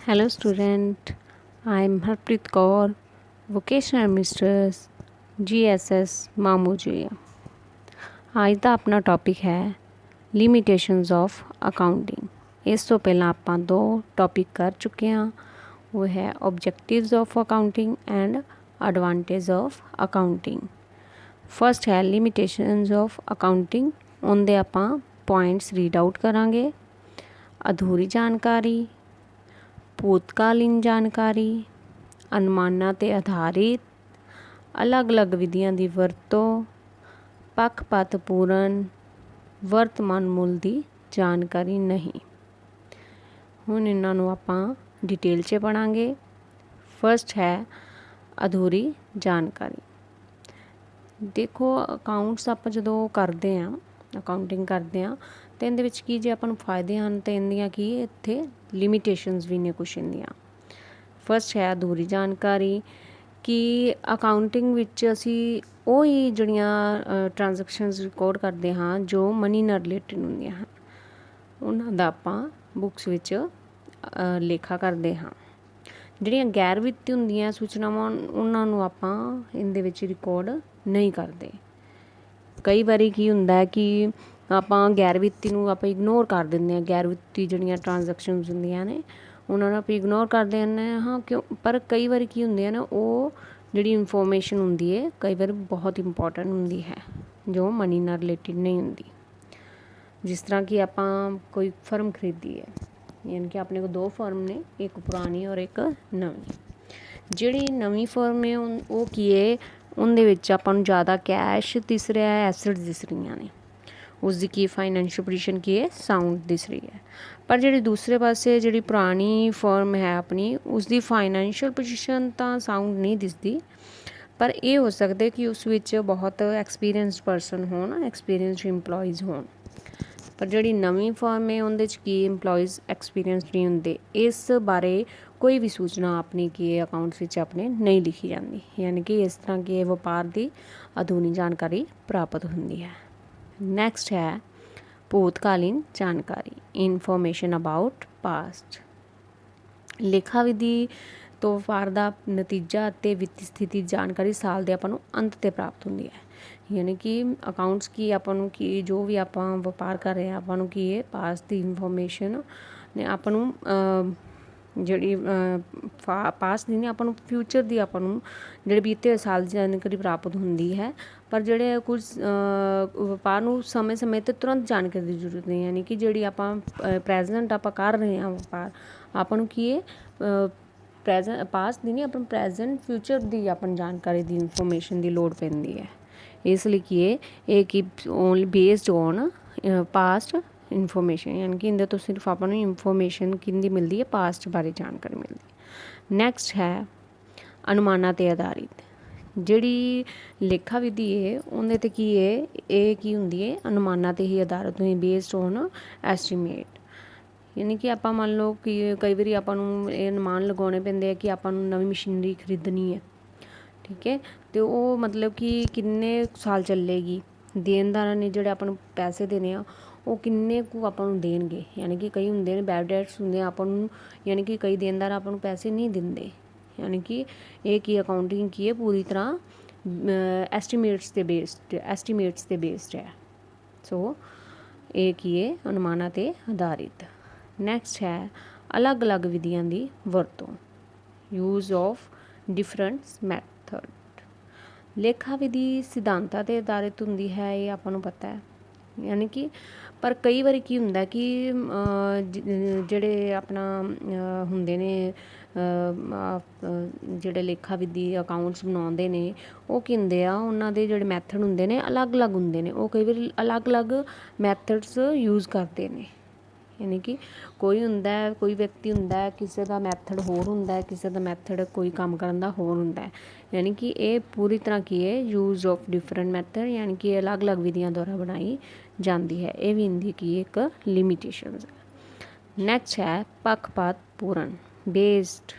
Hello student, I am Harpreet Kaur, Vocational Mistress GSS ਮਾਮੂਜੀਆ। ਅੱਜ ਦਾ ਆਪਣਾ topic ਹੈ limitations of accounting. ਇਸ ਤੋਂ ਪਹਿਲਾਂ ਆਪਾਂ ਦੋ ਟੌਪਿਕ ਕਰ ਚੁੱਕੇ ਹਾਂ, ਉਹ ਹੈ objectives of accounting and advantage of accounting. First ਹੈ ਲਿਮਿਟੇਸ਼ਨਸ ਆਫ ਅਕਾਊਂਟਿੰਗ। ਉਹਦੇ ਆਪਾਂ ਪੁਆਇੰਟਸ ਰੀਡ ਆਊਟ ਕਰਾਂਗੇ। ਅਧੂਰੀ ਜਾਣਕਾਰੀ, ਭੂਤਕਾਲੀਨ ਜਾਣਕਾਰੀ, ਅਨੁਮਾਨਾਂ 'ਤੇ ਆਧਾਰਿਤ, ਅਲੱਗ-ਅਲੱਗ ਵਿਧੀਆਂ ਦੀ ਵਰਤੋਂ, ਪੱਖਪਾਤਪੂਰਨ, ਵਰਤਮਾਨ ਮੁੱਲ ਦੀ ਜਾਣਕਾਰੀ ਨਹੀਂ। ਹੁਣ ਇਹਨਾਂ ਨੂੰ ਆਪਾਂ ਡਿਟੇਲ 'ਚ ਪੜ੍ਹਾਂਗੇ। ਫਸਟ ਹੈ ਅਧੂਰੀ ਜਾਣਕਾਰੀ। ਦੇਖੋ, ਅਕਾਊਂਟਸ ਆਪਾਂ ਜਦੋਂ ਕਰਦੇ ਹਾਂ, ਅਕਾਊਂਟਿੰਗ ਕਰਦੇ ਹਾਂ ਅਤੇ ਇਹਦੇ ਵਿੱਚ ਕੀ ਜੇ ਆਪਾਂ ਨੂੰ ਫਾਇਦੇ ਹਨ ਅਤੇ ਇਹਦੀਆਂ ਕੀ ਇੱਥੇ ਲਿਮਿਟੇਸ਼ਨਸ ਵੀ ਨੇ ਕੁਛ ਇਹਦੀਆਂ। ਫਸਟ ਹੈ ਅਧੂਰੀ ਜਾਣਕਾਰੀ ਕਿ ਅਕਾਊਂਟਿੰਗ ਵਿੱਚ ਅਸੀਂ ਉਹੀ ਜਿਹੜੀਆਂ ਟ੍ਰਾਂਜੈਕਸ਼ਨਸ ਰਿਕਾਰਡ ਕਰਦੇ ਹਾਂ ਜੋ ਮਨੀ ਨਾਲ ਰਿਲੇਟਡ ਹੁੰਦੀਆਂ ਹਨ, ਉਹਨਾਂ ਦਾ ਆਪਾਂ ਬੁੱਕਸ ਵਿੱਚ ਲੇਖਾ ਕਰਦੇ ਹਾਂ। ਜਿਹੜੀਆਂ ਗੈਰ ਵਿੱਤੀ ਹੁੰਦੀਆਂ ਸੂਚਨਾਵਾਂ ਉਹਨਾਂ ਨੂੰ ਆਪਾਂ ਇਹਦੇ ਵਿੱਚ ਰਿਕਾਰਡ ਨਹੀਂ ਕਰਦੇ। ਕਈ ਵਾਰੀ ਕੀ ਹੁੰਦਾ ਕਿ ਆਪਾਂ ਗੈਰ ਵਿੱਤੀ ਨੂੰ ਆਪਾਂ ਇਗਨੋਰ ਕਰ ਦਿੰਦੇ ਹਾਂ। ਗੈਰ ਵਿੱਤੀ ਜਿਹੜੀਆਂ ਟ੍ਰਾਂਜੈਕਸ਼ਨਸ ਹੁੰਦੀਆਂ ਨੇ ਉਹਨਾਂ ਨੂੰ ਆਪਾਂ ਇਗਨੋਰ ਕਰ ਦਿੰਦੇ ਹਾਂ ਕਿਉਂ, ਪਰ ਕਈ ਵਾਰੀ ਕੀ ਹੁੰਦੀਆਂ ਨੇ ਉਹ ਜਿਹੜੀ ਇਨਫੋਰਮੇਸ਼ਨ ਹੁੰਦੀ ਹੈ ਕਈ ਵਾਰ ਬਹੁਤ ਇੰਪੋਰਟੈਂਟ ਹੁੰਦੀ ਹੈ ਜੋ ਮਨੀ ਨਾਲ ਰਿਲੇਟਿਡ ਨਹੀਂ ਹੁੰਦੀ। ਜਿਸ ਤਰ੍ਹਾਂ ਕਿ ਆਪਾਂ ਕੋਈ ਫਰਮ ਖਰੀਦੀ ਹੈ, ਯਾਨੀ ਕਿ ਆਪਣੇ ਕੋਲ ਦੋ ਫਰਮ ਨੇ, ਇੱਕ ਪੁਰਾਣੀ ਔਰ ਇੱਕ ਨਵੀਂ। ਜਿਹੜੀ ਨਵੀਂ ਫਰਮ ਹੈ ਉਹ ਕੀ ਹੈ, ਉਹਦੇ ਵਿੱਚ ਆਪਾਂ ਨੂੰ ਜ਼ਿਆਦਾ ਕੈਸ਼ ਦਿਸ ਰਿਹਾ ਹੈ, ਐਸਟ ਦਿਸ ਰਹੀਆਂ ਨੇ, ਉਸਦੀ ਕੀ ਫਾਈਨੈਂਸ਼ੀਅਲ ਪੋਜੀਸ਼ਨ ਕੀ ਹੈ, ਸਾਊਂਡ ਦਿਸ ਰਹੀ ਹੈ। ਪਰ ਜਿਹੜੀ ਦੂਸਰੇ ਪਾਸੇ ਜਿਹੜੀ ਪੁਰਾਣੀ ਫਰਮ ਹੈ ਆਪਣੀ, ਉਸਦੀ ਫਾਈਨੈਂਸ਼ੀਅਲ ਪੋਜੀਸ਼ਨ ਤਾਂ ਸਾਊਂਡ ਨਹੀਂ ਦਿਸਦੀ, ਪਰ ਇਹ ਹੋ ਸਕਦਾ ਕਿ ਉਸ ਵਿੱਚ ਬਹੁਤ ਐਕਸਪੀਰੀਅੰਸਡ ਪਰਸਨ ਹੋਣ, ਐਕਸਪੀਰੀਅੰਸਡ ਇੰਪਲੋਈਜ਼ ਹੋਣ। ਪਰ ਜਿਹੜੀ ਨਵੀਂ ਫਰਮ ਹੈ ਉਹਦੇ 'ਚ ਕੀ ਇੰਪਲੋਈਜ਼ ਐਕਸਪੀਰੀਅੰਸਡ ਨਹੀਂ ਹੁੰਦੇ। ਇਸ ਬਾਰੇ ਕੋਈ ਵੀ ਸੂਚਨਾ ਆਪਣੀ ਕੀ ਅਕਾਊਂਟਸ ਵਿੱਚ ਆਪਣੇ ਨਹੀਂ ਲਿਖੀ ਜਾਂਦੀ, ਯਾਨੀ ਕਿ ਇਸ ਤਰ੍ਹਾਂ ਕਿ ਵਪਾਰ ਦੀ ਅਧੂਰੀ ਜਾਣਕਾਰੀ ਪ੍ਰਾਪਤ ਹੁੰਦੀ ਹੈ। ਨੈਕਸਟ ਹੈ ਭੂਤਕਾਲੀਨ ਜਾਣਕਾਰੀ, ਇਨਫੋਰਮੇਸ਼ਨ ਅਬਾਊਟ ਪਾਸਟ। ਲੇਖਾ ਵਿਧੀ ਤੋਂ ਵਪਾਰ ਦਾ ਨਤੀਜਾ ਅਤੇ ਵਿੱਤੀ ਸਥਿਤੀ ਜਾਣਕਾਰੀ ਸਾਲ ਦੇ ਆਪਾਂ ਨੂੰ ਅੰਤ 'ਤੇ ਪ੍ਰਾਪਤ ਹੁੰਦੀ ਹੈ। ਯਾਨੀ ਕਿ ਅਕਾਊਂਟਸ ਕੀ ਆਪਾਂ ਨੂੰ ਕੀ ਜੋ ਵੀ ਆਪਾਂ ਵਪਾਰ ਕਰ ਰਹੇ ਹਾਂ ਆਪਾਂ ਨੂੰ ਕੀ ਹੈ ਪਾਸਟ ਦੀ ਇਨਫੋਰਮੇਸ਼ਨ ਨੇ ਆਪਾਂ ਨੂੰ ਜਿਹੜੀ ਪਾਸਟ ਦੀ ਨਹੀਂ ਆਪਾਂ ਨੂੰ ਫਿਊਚਰ ਦੀ ਆਪਾਂ ਨੂੰ ਜਿਹੜੇ ਬੀਤੇ ਸਾਲ ਦੀ ਜਾਣਕਾਰੀ ਪ੍ਰਾਪਤ ਹੁੰਦੀ ਹੈ। ਪਰ ਜਿਹੜੇ ਕੁਝ ਵਪਾਰ ਨੂੰ ਸਮੇਂ ਸਮੇਂ 'ਤੇ ਤੁਰੰਤ ਜਾਣਕਾਰੀ ਦੀ ਜ਼ਰੂਰਤ ਨਹੀਂ, ਯਾਨੀ ਕਿ ਜਿਹੜੀ ਆਪਾਂ ਪ੍ਰੈਜੈਂਟ ਆਪਾਂ ਕਰ ਰਹੇ ਹਾਂ ਵਪਾਰ, ਆਪਾਂ ਨੂੰ ਕੀ ਹੈ ਪਾਸਟ ਦੀ ਨਹੀਂ ਆਪਾਂ ਨੂੰ ਪ੍ਰੈਜੈਂਟ ਫਿਊਚਰ ਦੀ ਆਪਾਂ ਨੂੰ ਜਾਣਕਾਰੀ ਦੀ ਇਨਫੋਰਮੇਸ਼ਨ ਦੀ ਲੋੜ ਪੈਂਦੀ ਹੈ। ਇਸ ਲਈ ਕੀ ਹੈ ਇਹ ਕੀ only based on past information, ਯਾਨੀ ਕਿ ਇਹਦੇ ਤੋਂ ਸਿਰਫ ਆਪਾਂ ਨੂੰ ਇਨਫੋਰਮੇਸ਼ਨ ਕਿਹਦੀ ਮਿਲਦੀ ਹੈ, ਪਾਸਟ ਬਾਰੇ ਜਾਣਕਾਰੀ ਮਿਲਦੀ ਹੈ। ਨੈਕਸਟ ਹੈ ਅਨੁਮਾਨਾਂ 'ਤੇ ਆਧਾਰਿਤ। ਜਿਹੜੀ ਲੇਖਾ ਵਿਧੀ ਹੈ ਉਹਦੇ 'ਤੇ ਕੀ ਹੈ, ਇਹ ਕੀ ਹੁੰਦੀ ਹੈ ਅਨੁਮਾਨਾਂ 'ਤੇ ਹੀ ਆਧਾਰਿਤ ਹੁੰਦੀ, ਬੇਸਡ ਔਨ ਐਸਟੀਮੇਟ। ਯਾਨੀ ਕਿ ਆਪਾਂ ਮੰਨ ਲਓ ਕਿ ਕਈ ਵਾਰੀ ਆਪਾਂ ਨੂੰ ਇਹ ਅਨੁਮਾਨ ਲਗਾਉਣੇ ਪੈਂਦੇ ਆ ਕਿ ਆਪਾਂ ਨੂੰ ਨਵੀਂ ਮਸ਼ੀਨਰੀ ਖਰੀਦਣੀ ਹੈ, ਠੀਕ ਹੈ, ਅਤੇ ਉਹ ਮਤਲਬ ਕਿ ਕਿੰਨੇ ਸਾਲ ਚੱਲੇਗੀ। ਦੇਣਦਾਰਾਂ ਨੇ ਜਿਹੜੇ ਆਪਾਂ ਨੂੰ ਪੈਸੇ ਦੇਣੇ ਆ ਉਹ ਕਿੰਨੇ ਕੁ ਆਪਾਂ ਨੂੰ ਦੇਣਗੇ, ਯਾਨੀ ਕਿ ਕਈ ਹੁੰਦੇ ਨੇ ਬੈਡ ਡੈਟਸ ਹੁੰਦੇ ਆ ਆਪਾਂ ਨੂੰ, ਯਾਨੀ ਕਿ ਕਈ ਦੇਣਦਾਰ ਆਪਾਂ ਨੂੰ ਪੈਸੇ ਨਹੀਂ ਦਿੰਦੇ। ਯਾਨੀ ਕਿ ਇਹ ਕੀ ਅਕਾਊਂਟਿੰਗ ਕੀ ਹੈ ਪੂਰੀ ਤਰ੍ਹਾਂ ਐਸਟੀਮੇਟਸ 'ਤੇ ਬੇਸਡ ਹੈ। ਸੋ ਇਹ ਕੀ ਹੈ ਅਨੁਮਾਨਾਂ 'ਤੇ ਆਧਾਰਿਤ। ਨੈਕਸਟ ਹੈ ਅਲੱਗ-ਅਲੱਗ ਵਿਧੀਆਂ ਦੀ ਵਰਤੋਂ, ਯੂਜ਼ ਆਫ ਡਿਫਰੈਂਟ ਮੈਥਡ। ਲੇਖਾ ਵਿਧੀ ਸਿਧਾਂਤਾਂ 'ਤੇ ਆਧਾਰਿਤ ਹੁੰਦੀ ਹੈ, ਇਹ ਆਪਾਂ ਨੂੰ ਪਤਾ ਹੈ। ਯਾਨੀ ਕਿ ਪਰ ਕਈ ਵਾਰੀ ਕੀ ਹੁੰਦਾ ਕਿ ਜਿਹੜੇ ਆਪਣਾ ਹੁੰਦੇ ਨੇ ਜਿਹੜੇ ਲੇਖਾ ਵਿਧੀ ਅਕਾਊਂਟਸ ਬਣਾਉਂਦੇ ਨੇ ਉਹ ਕੀ ਹੁੰਦੇ ਆ, ਉਹਨਾਂ ਦੇ ਜਿਹੜੇ ਮੈਥਡ ਹੁੰਦੇ ਨੇ ਅਲੱਗ-ਅਲੱਗ ਹੁੰਦੇ ਨੇ। ਉਹ ਕਈ ਵਾਰੀ ਅਲੱਗ-ਅਲੱਗ ਮੈਥਡਸ ਯੂਜ਼ ਕਰਦੇ ਨੇ। ਯਾਨੀ ਕਿ ਕੋਈ ਹੁੰਦਾ ਕੋਈ ਵਿਅਕਤੀ ਹੁੰਦਾ ਕਿਸੇ ਦਾ ਮੈਥਡ ਹੋਰ ਹੁੰਦਾ, ਕਿਸੇ ਦਾ ਮੈਥਡ ਕੋਈ ਕੰਮ ਕਰਨ ਦਾ ਹੋਰ ਹੁੰਦਾ। ਯਾਨੀ ਕਿ ਇਹ ਪੂਰੀ ਤਰ੍ਹਾਂ ਕੀ ਹੈ ਯੂਜ਼ ਆਫ ਡਿਫਰੈਂਟ ਮੈਥਡ, ਯਾਨੀ ਕਿ ਇਹ ਅਲੱਗ-ਅਲੱਗ ਵਿਧੀਆਂ ਦੁਆਰਾ ਬਣਾਈ ਜਾਂਦੀ ਹੈ। ਇਹ ਵੀ ਇਹਦੀ ਕੀ ਇੱਕ ਲਿਮਿਟੇਸ਼ਨਸ ਹੈ। ਨੈਕਸਟ ਹੈ ਪੱਖਪਾਤਪੂਰਨ ਬੇਸਡ।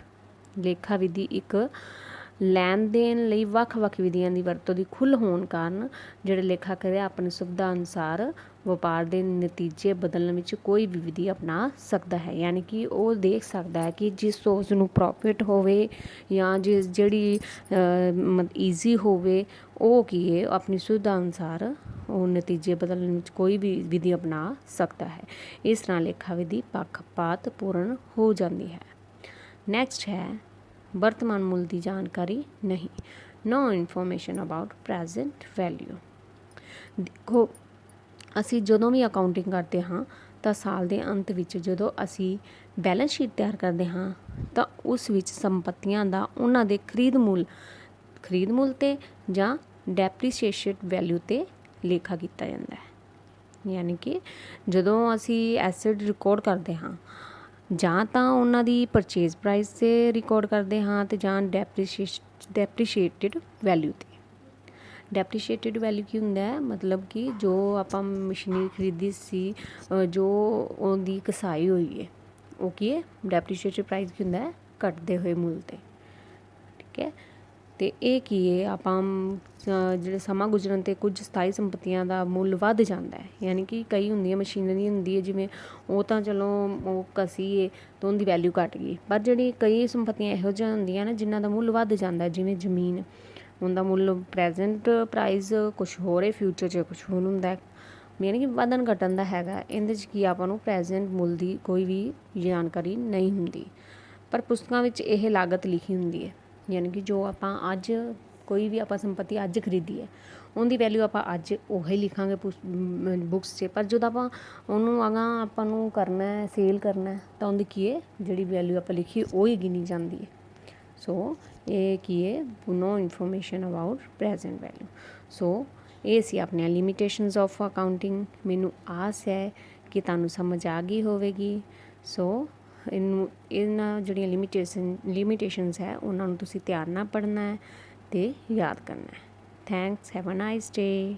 ਲੇਖਾ ਵਿਧੀ ਇੱਕ ਲੈਣ ਦੇਣ ਲਈ ਵੱਖ-ਵੱਖ ਵਿਧੀਆਂ ਦੀ ਵਰਤੋਂ ਦੀ ਖੁੱਲ੍ਹ ਹੋਣ ਕਾਰਨ ਜਿਹੜੇ ਲੇਖਕ ਹੈ ਆਪਣੀ ਸੁਵਿਧਾ ਅਨੁਸਾਰ ਵਪਾਰ ਦੇ ਨਤੀਜੇ ਬਦਲਣ ਵਿੱਚ ਕੋਈ ਵੀ ਵਿਧੀ ਅਪਣਾ ਸਕਦਾ ਹੈ। ਯਾਨੀ ਕਿ ਉਹ ਦੇਖ ਸਕਦਾ ਹੈ ਕਿ ਜਿਸ ਤੋਂ ਉਸ ਨੂੰ ਪ੍ਰੋਫਿਟ ਹੋਵੇ ਜਾਂ ਜਿਹੜੀ ਈਜ਼ੀ ਹੋਵੇ, ਉਹ ਕੀ ਹੈ ਆਪਣੀ ਸੁਵਿਧਾ ਅਨੁਸਾਰ ਉਹ ਨਤੀਜੇ ਬਦਲਣ ਵਿੱਚ ਕੋਈ ਵੀ ਵਿਧੀ ਅਪਣਾ ਸਕਦਾ ਹੈ। ਇਸ ਤਰ੍ਹਾਂ ਲੇਖਾ ਵਿਧੀ ਪੱਖਪਾਤ ਪੂਰਨ ਹੋ ਜਾਂਦੀ ਹੈ। ਨੈਕਸਟ ਹੈ ਵਰਤਮਾਨ ਮੁੱਲ ਦੀ ਜਾਣਕਾਰੀ ਨਹੀਂ। ਨੋ ਇਨਫੋਰਮੇਸ਼ਨ ਅਬਾਊਟ ਪ੍ਰੈਜ਼ੈਂਟ ਵੈਲਿਊ। ਦੇਖੋ, ਅਸੀਂ ਜਦੋਂ ਵੀ ਅਕਾਊਂਟਿੰਗ ਕਰਦੇ ਹਾਂ ਤਾਂ ਸਾਲ ਦੇ ਅੰਤ ਵਿੱਚ ਜਦੋਂ ਅਸੀਂ ਬੈਲੈਂਸ ਸ਼ੀਟ ਤਿਆਰ ਕਰਦੇ ਹਾਂ ਤਾਂ ਉਸ ਵਿੱਚ ਸੰਪਤੀਆਂ ਦਾ ਉਹਨਾਂ ਦੇ ਖਰੀਦ ਮੁੱਲ 'ਤੇ ਜਾਂ ਡੈਪਰੀਸ਼ੀਏਸ਼ਨ ਵੈਲਿਊ 'ਤੇ ਲੇਖਾ ਕੀਤਾ ਜਾਂਦਾ ਹੈ। ਯਾਨੀ ਕਿ ਜਦੋਂ ਅਸੀਂ ਐਸੈਟ ਰਿਕਾਰਡ ਕਰਦੇ ਹਾਂ ਜਾਂ ਤਾਂ ਉਹਨਾਂ ਦੀ ਪਰਚੇਜ਼ ਪ੍ਰਾਈਸ 'ਤੇ ਰਿਕਾਰਡ ਕਰਦੇ ਹਾਂ ਅਤੇ ਜਾਂ ਡੈਪਰੀਸ਼ੀਏਟਿਡ ਵੈਲਿਊ 'ਤੇ। ਡੈਪਰੀਸ਼ੀਏਟਿਡ ਵੈਲਿਊ ਕੀ ਹੁੰਦਾ ਹੈ, ਮਤਲਬ ਕਿ ਜੋ ਆਪਾਂ ਮਸ਼ੀਨਰੀ ਖਰੀਦੀ ਸੀ, ਜੋ ਉਹਦੀ ਘਸਾਈ ਹੋਈ ਹੈ, ਉਹ ਕੀ ਹੈ ਡੈਪਰੀਸ਼ੀਏਟਿਡ ਪ੍ਰਾਈਸ ਕੀ ਹੁੰਦਾ ਹੈ, ਘਟਦੇ ਹੋਏ ਮੁੱਲ 'ਤੇ। ਠੀਕ ਹੈ, ਅਤੇ ਇਹ ਕੀ ਹੈ ਆਪਾਂ ਜਿਹੜੇ ਸਮਾਂ ਗੁਜ਼ਰਨ 'ਤੇ ਕੁਝ ਸਥਾਈ ਸੰਪਤੀਆਂ ਦਾ ਮੁੱਲ ਵੱਧ ਜਾਂਦਾ ਹੈ। ਯਾਨੀ ਕਿ ਕਈ ਹੁੰਦੀਆਂ ਮਸ਼ੀਨਰੀ ਹੁੰਦੀ ਹੈ ਜਿਵੇਂ ਉਹ ਤਾਂ ਚਲੋ ਉਹ ਘਸੀ ਹੈ ਤਾਂ ਉਹਦੀ ਵੈਲਿਊ ਘੱਟ ਗਈ, ਪਰ ਜਿਹੜੀ ਕਈ ਸੰਪਤੀਆਂ ਇਹੋ ਜਿਹੀਆਂ ਹੁੰਦੀਆਂ ਨੇ ਜਿਨ੍ਹਾਂ ਦਾ ਮੁੱਲ ਵੱਧ ਜਾਂਦਾ, ਜਿਵੇਂ ਜ਼ਮੀਨ, ਉਹਦਾ ਮੁੱਲ ਪ੍ਰੈਜੈਂਟ ਪ੍ਰਾਈਸ ਕੁਛ ਹੋਰ ਹੈ, ਫਿਊਚਰ 'ਚ ਕੁਛ ਹੋਰ ਹੁੰਦਾ, ਯਾਨੀ ਕਿ ਵਧਣ ਘਟਣ ਦਾ ਹੈਗਾ। ਇਹਦੇ 'ਚ ਕੀ ਆਪਾਂ ਨੂੰ ਪ੍ਰੈਜੈਂਟ ਮੁੱਲ ਦੀ ਕੋਈ ਵੀ ਜਾਣਕਾਰੀ ਨਹੀਂ ਹੁੰਦੀ, ਪਰ ਪੁਸਤਕਾਂ ਵਿੱਚ ਇਹ ਲਾਗਤ ਲਿਖੀ ਹੁੰਦੀ ਹੈ। ਯਾਨੀ ਕਿ ਜੋ ਆਪਾਂ ਅੱਜ ਕੋਈ ਵੀ ਆਪਾਂ ਸੰਪੱਤੀ ਅੱਜ ਖਰੀਦੀ ਹੈ ਉਹਦੀ ਵੈਲਿਊ ਆਪਾਂ ਅੱਜ ਉਹੀ ਲਿਖਾਂਗੇ ਬੁੱਕਸ 'ਚ, ਪਰ ਜਦੋਂ ਆਪਾਂ ਉਹਨੂੰ ਅਗਾਂਹ ਆਪਾਂ ਨੂੰ ਕਰਨਾ, ਸੇਲ ਕਰਨਾ, ਤਾਂ ਉਹਦੀ ਕੀ ਹੈ ਜਿਹੜੀ ਵੈਲਿਊ ਆਪਾਂ ਲਿਖੀ ਉਹ ਹੀ ਗਿਣੀ ਜਾਂਦੀ ਹੈ। ਸੋ ਇਹ ਕੀ ਹੈ ਨੋ ਇਨਫੋਰਮੇਸ਼ਨ ਅਬਾਊਟ ਪ੍ਰੈਜੈਂਟ ਵੈਲਿਊ। ਸੋ ਇਹ ਸੀ ਆਪਣੀਆਂ ਲਿਮੀਟੇਸ਼ਨਸ ਆਫ ਅਕਾਊਂਟਿੰਗ। ਮੈਨੂੰ ਆਸ ਹੈ ਕਿ ਤੁਹਾਨੂੰ ਸਮਝ ਆ ਗਈ ਹੋਵੇਗੀ। ਸੋ ਇਹਨਾਂ ਜਿਹੜੀਆਂ ਲਿਮੀਟੇਸ਼ਨਸ ਹੈ ਉਹਨਾਂ ਨੂੰ ਤੁਸੀਂ ਧਿਆਨ ਨਾਲ ਪੜ੍ਹਨਾ ਹੈ ਅਤੇ ਯਾਦ ਕਰਨਾ ਹੈ। Thanks, have a nice day.